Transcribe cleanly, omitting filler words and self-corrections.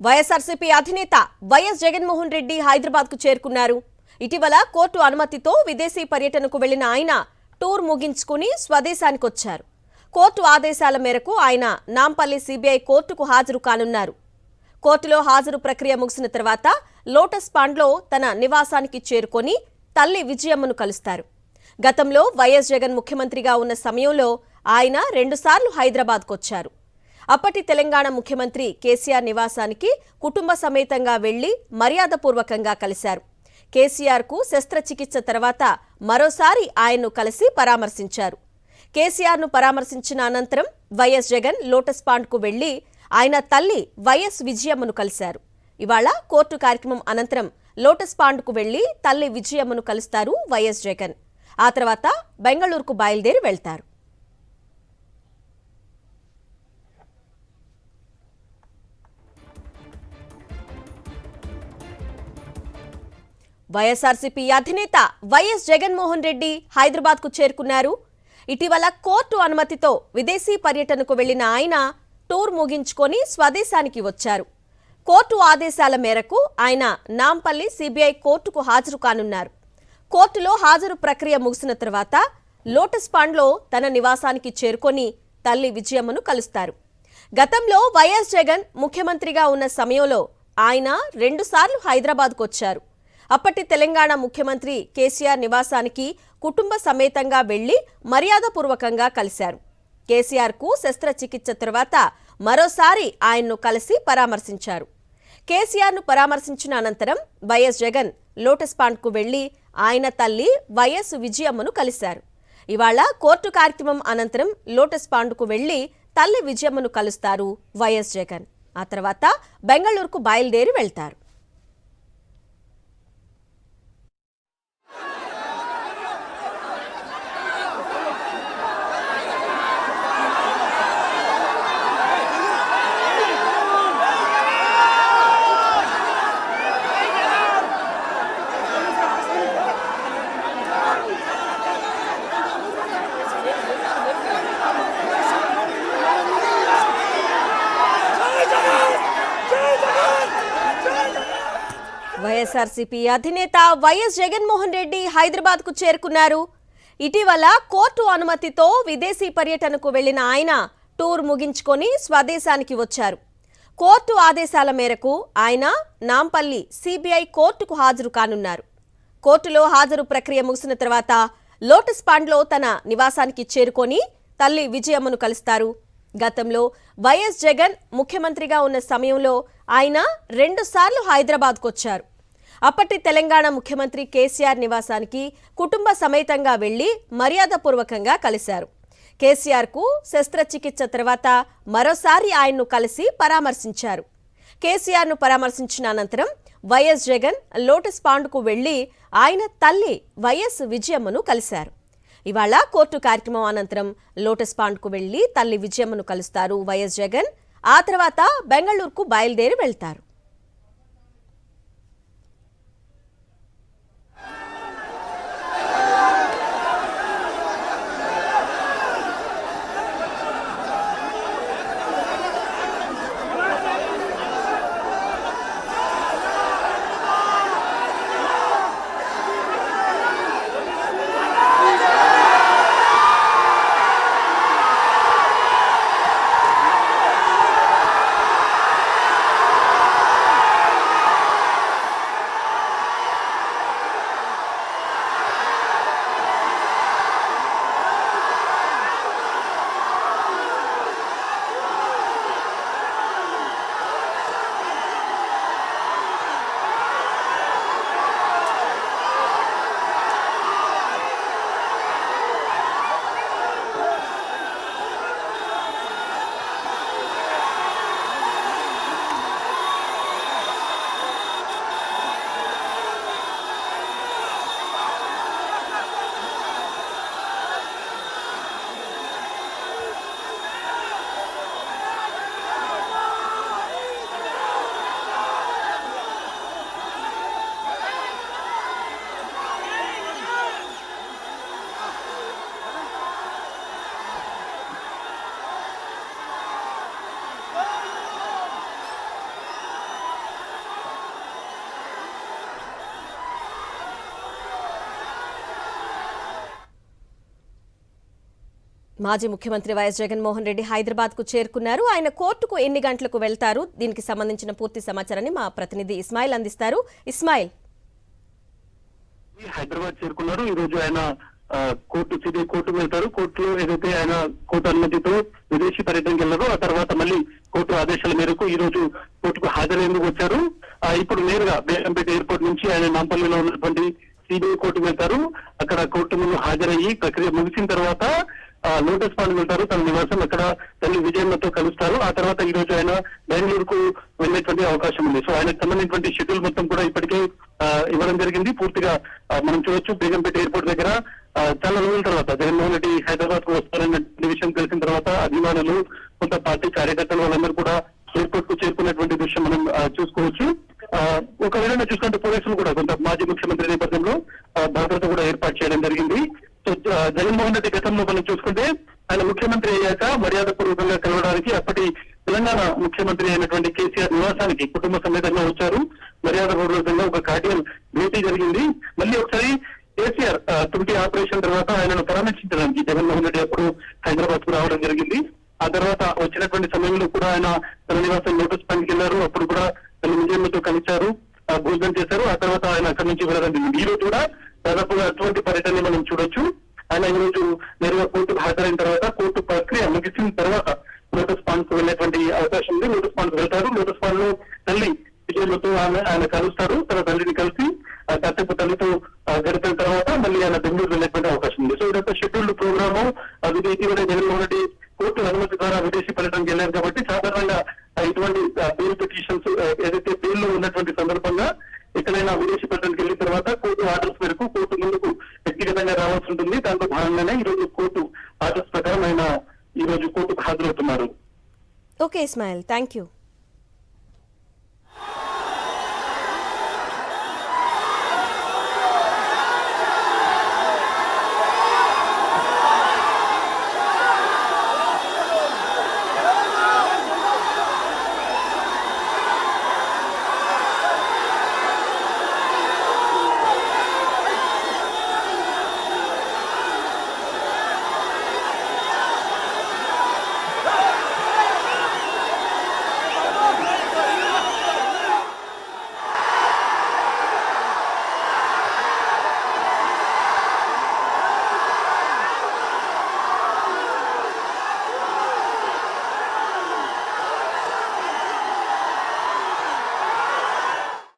వైఎస్ఆర్సీపీ అధినేత వైఎస్ జగన్మోహన్ రెడ్డి హైదరాబాద్ కు చేరుకున్నారు. ఇటీవల కోర్టు అనుమతితో విదేశీ పర్యటనకు వెళ్లిన ఆయన టూర్ ముగించుకుని స్వదేశానికి వచ్చారు. కోర్టు ఆదేశాల మేరకు ఆయన నాంపల్లి సిబిఐ కోర్టుకు హాజరు కానున్నారు. కోర్టులో హాజరు ప్రక్రియ ముగిసిన తర్వాత లోటస్ పాండ్లో తన నివాసానికి చేరుకొని తల్లి విజయమ్మను కలుస్తారు. గతంలో వైఎస్ జగన్ ముఖ్యమంత్రిగా ఉన్న సమయంలో ఆయన 2 సార్లు హైదరాబాద్కు వచ్చారు. అప్పటి తెలంగాణ ముఖ్యమంత్రి కేసీఆర్ నివాసానికి కుటుంబ సమేతంగా వెళ్లి మర్యాదపూర్వకంగా కలిశారు. కేసీఆర్కు శస్త్రచికిత్స తర్వాత మరోసారి ఆయన్ను కలిసి పరామర్శించారు. కేసీఆర్ను పరామర్శించిన అనంతరం వైఎస్ జగన్ లోటస్ పాండ్కు వెళ్లి ఆయన తల్లి వైఎస్ విజయమ్మను కలిశారు. ఇవాళ కోర్టు కార్యక్రమం అనంతరం లోటస్ పాండ్కు వెళ్లి తల్లి విజయమ్మను కలుస్తారు వైఎస్ జగన్. ఆ తర్వాత బెంగళూరుకు బయలుదేరి వెళ్తారు. వైఎస్ఆర్సీపీ అధినేత వైఎస్ జగన్మోహన్ రెడ్డి హైదరాబాద్ కు చేరుకున్నారు. ఇటీవల కోర్టు అనుమతితో విదేశీ పర్యటనకు వెళ్లిన ఆయన టూర్ ముగించుకొని స్వదేశానికి వచ్చారు. కోర్టు ఆదేశాల మేరకు ఆయన నాంపల్లి సిబిఐ కోర్టుకు హాజరు కానున్నారు. కోర్టులో హాజరు ప్రక్రియ ముగిసిన తర్వాత లోటస్ పాండ్లో తన నివాసానికి చేరుకొని తల్లి విజయమ్మను కలుస్తారు. గతంలో వైఎస్ జగన్ ముఖ్యమంత్రిగా ఉన్న సమయంలో ఆయన 2 సార్లు హైదరాబాద్కు వచ్చారు. అప్పటి తెలంగాణ ముఖ్యమంత్రి కేసీఆర్ నివాసానికి కుటుంబ సమేతంగా వెళ్లి మర్యాదపూర్వకంగా కలిశారు. కేసీఆర్కు శస్త్రచికిత్స తర్వాత మరోసారి ఆయన్ను కలిసి పరామర్శించారు. కేసీఆర్ను పరామర్శించిన అనంతరం వైఎస్ జగన్ లోటస్ పాండ్కు వెళ్లి ఆయన తల్లి వైఎస్ విజయమ్మను కలిశారు. ఇవాళ కోర్టు కార్యక్రమం అనంతరం లోటస్ పాండ్కు వెళ్లి తల్లి విజయమ్మను కలుస్తారు వైఎస్ జగన్. ఆ తర్వాత బెంగళూరుకు బయలుదేరి వెళ్తారు. వైఎస్ఆర్సీపీ అధినేత వైఎస్ జగన్మోహన్ రెడ్డి హైదరాబాద్ కు చేరుకున్నారు. ఇటీవల కోర్టు అనుమతితో విదేశీ పర్యటనకు వెళ్లిన ఆయన టూర్ ముగించుకొని స్వదేశానికి వచ్చారు. కోర్టు ఆదేశాల మేరకు ఆయన నాంపల్లి సిబిఐ కోర్టుకు హాజరు కానున్నారు. కోర్టులో హాజరు ప్రక్రియ ముగిసిన తర్వాత లోటస్ పాండ్లో తన నివాసానికి చేరుకొని తల్లి విజయమ్మను కలుస్తారు. గతంలో వైఎస్ జగన్ ముఖ్యమంత్రిగా ఉన్న సమయంలో ఆయన 2 సార్లు హైదరాబాద్కు వచ్చారు. అప్పటి తెలంగాణ ముఖ్యమంత్రి కేసీఆర్ నివాసానికి కుటుంబ సమేతంగా వెళ్లి మర్యాదపూర్వకంగా కలిశారు. కేసీఆర్కు శస్త్రచికిత్స తర్వాత మరోసారి ఆయన్ను కలిసి పరామర్శించారు. కేసీఆర్ను పరామర్శించిన అనంతరం వైఎస్ జగన్ లోటస్ పాండ్కు వెళ్లి ఆయన తల్లి వైఎస్ విజయమ్మను కలిశారు. ఇవాళ కోర్టు కార్యక్రమం అనంతరం లోటస్ పాండ్కు వెళ్లి తల్లి విజయమ్మను కలుస్తారు వైఎస్ జగన్. ఆ తర్వాత బెంగళూరుకు బయలుదేరి వెళ్తారు. మాజీ ముఖ్యమంత్రి వైఎస్ జగన్మోహన్ రెడ్డి హైదరాబాద్ కు చేరుకున్నారు. ఆయన కోర్టుకు ఎన్ని గంటలకు వెళ్తారు, దీనికి సంబంధించిన పూర్తి సమాచారాన్ని మా ప్రతినిధి ఇస్మాయిల్ అందిస్తారు. ఇస్మాయిల్, హైదరాబాద్ చేరుకున్నారు. ఈ రోజు ఆయన సిబిఐ కోర్టుకు వెళ్తారు. కోర్టులో ఏదైతే ఆయన కోర్టు అనుమతితో విదేశీ పర్యటనకి వెళ్లారో ఆ తర్వాత మళ్ళీ కోర్టు ఆదేశాల మేరకు ఈ రోజు కోర్టుకు హాజరయ్యేందుకు వచ్చారు. ఇప్పుడు నేరుగా బేగంపేట ఎయిర్పోర్ట్ నుంచి ఆయన నాంపల్లిలో ఉన్నటువంటి సిబిఐ కోర్టుకు వెళ్తారు. అక్కడ కోర్టు ముందు హాజరయ్యి ప్రక్రియ ముగిసిన తర్వాత లోటస్ పాండ్ వెళ్తారు. తన నివాసం అక్కడ తల్లి విజయమ్మతో కలుస్తారు. ఆ తర్వాత ఈ రోజు ఆయన బెంగళూరుకు వెళ్ళేటువంటి అవకాశం ఉంది. సో ఆయనకు సంబంధించినటువంటి షెడ్యూల్ మొత్తం కూడా ఇప్పటికే ఇవ్వడం జరిగింది. పూర్తిగా మనం చూడొచ్చు బేగంపేట ఎయిర్పోర్ట్ దగ్గర చాలా రోజుల తర్వాత జగన్మోహన్ రెడ్డి హైదరాబాద్ కు వస్తారన్న విషయం తెలిసిన తర్వాత అభిమానులు, కొంత పార్టీ కార్యకర్తలు వాళ్ళందరూ కూడా ఎయిర్పోర్ట్ కు చేరుకున్నటువంటి దృశ్యం మనం చూసుకోవచ్చు. ఒకవేళ చూసుకుంటే పోలీసులు కూడా కొంత మాజీ ముఖ్యమంత్రి నేపథ్యంలో భద్రత కూడా ఏర్పాటు చేయడం జరిగింది. సో జగన్మోహన్ రెడ్డి గతంలో మనం చూసుకుంటే ఆయన ముఖ్యమంత్రి అయ్యాక మర్యాద పూర్వకంగా కలవడానికి అప్పటి తెలంగాణ ముఖ్యమంత్రి అయినటువంటి కేసీఆర్ నివాసానికి కుటుంబ సమేతంగా వచ్చారు. మర్యాద పూర్వకంగా ఒక కార్డియల్ భేటీ జరిగింది. మళ్ళీ ఒకసారి కేసీఆర్ తుమ్టి ఆపరేషన్ తర్వాత ఆయనను పరామర్శించడానికి జగన్మోహన్ రెడ్డి అప్పుడు హైదరాబాద్ కు రావడం జరిగింది. ఆ తర్వాత వచ్చినటువంటి సమయంలో కూడా ఆయన తన నివాసం లోటస్ పాండ్కి వెళ్లారు. అప్పుడు కూడా తన విజయమ్మతో కలిశారు, భోజనం చేశారు. ఆ తర్వాత ఆయన అక్కడి నుంచి వెళ్ళడం జరిగింది. ఈ రోజు కూడా దాదాపుగా అటువంటి పర్యటన మనం చూడొచ్చు. ఆయన ఈ రోజు నేరుగా కోర్టుకు హాజరైన తర్వాత కోర్టు ప్రక్రియ ముగిసిన తర్వాత లోటస్ పాండ్ కు వెళ్ళేటువంటి అవకాశం ఉంది. లోటస్ పాండ్ కు వెళ్తారు. లోటస్ పాండ్ లో తల్లి విజయమ్మతో ఆయన కలుస్తారు. తన తల్లిని కలిసి కాసేపు తల్లితో గడిపిన తర్వాత మళ్ళీ ఆయన బెంగళూరు వెళ్ళేటువంటి అవకాశం ఉంది. సో ఇదంతా షెడ్యూల్డ్ ప్రోగ్రాము. ఇటీవల జగన్మోహన్ రెడ్డి కోర్టు అనుమతి ద్వారా విదేశీ పర్యటనకు వెళ్ళారు కాబట్టి సాధారణంగా ఇటువంటి బెయిల్ పిటిషన్స్ ఏదైతే బెయిల్ లో ఉన్నటువంటి సందర్భంగా ఎక్కడైనా విదేశీ పర్యటనకు వెళ్ళిన తర్వాత కోర్టు ఆర్డర్స్ మేరకు కోర్టు ముందుకు వ్యక్తిగతంగా రావాల్సి ఉంటుంది. దాంట్లో భాగంగానే ఈ రోజు కోర్టు ఆర్డర్స్ ప్రకారం ఆయన ఈ రోజు కోర్టుకు హాజరవుతున్నారు. Okay Ismail, thank you.